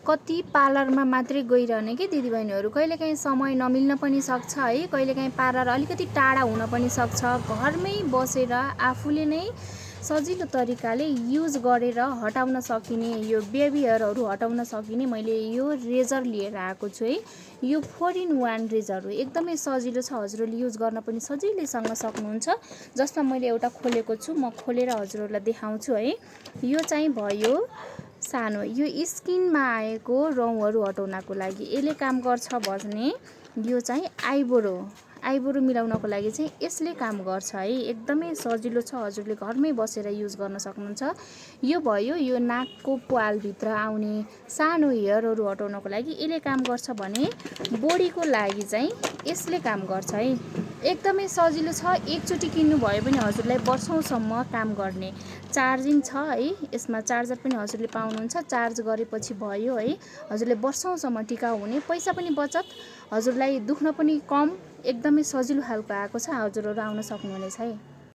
कति पार्लरमा मात्रै गइरहने कि दिदीबहिनीहरू, कहिलेकाहीँ समय नमिल्न पनि सक्छ है, कहिलेकाहीँ पार्लर अलिकति टाढा हुन पनि सक्छ। घरमै बसेर आफूले नै सजिलो तरिकाले युज गरेर हटाउन सकिने, यो बेबी हेयरहरू हटाउन सकिने मैले यो रेजर लिएर आएको छु है। यो 4-in-1 रेजर हो, एकदमै सजिलो छ, हजुरहरूले युज गर्न पनि सजिलैसँग सक्नुहुन्छ। जसमा मैले एउटा खोलेको छु, म खोलेर हजुरहरूलाई देखाउँछु है। यो चाहिँ भयो सानो, यो स्किनमा आएको रौँहरू हटाउनको लागि यसले काम गर्छ भने यो चाहिँ आइब्रो मिलाउनको लागि चाहिँ यसले काम गर्छ है। एकदमै सजिलो छ, हजुरले घरमै बसेर युज गर्न सक्नुहुन्छ। यो भयो यो नाकको प्वालभित्र आउने सानो हेयरहरू हटाउनको लागि यसले काम गर्छ भने बोडीको लागि चाहिँ यसले काम गर्छ है। एकदमै सजिलो छ, एकचोटि किन्नुभयो भने हजुरलाई वर्षौँसम्म काम गर्ने। चार्जिङ छ है, यसमा चार्जर पनि हजुरले पाउनुहुन्छ, चार्ज गरेपछि भयो है, हजुरले वर्षौँसम्म टिकाउ हुने, पैसा पनि बचत, हजुरलाई दुख्न पनि कम, एकदमै सजिलो खालको आएको छ। हजुरहरू आउन सक्नुहुनेछ है।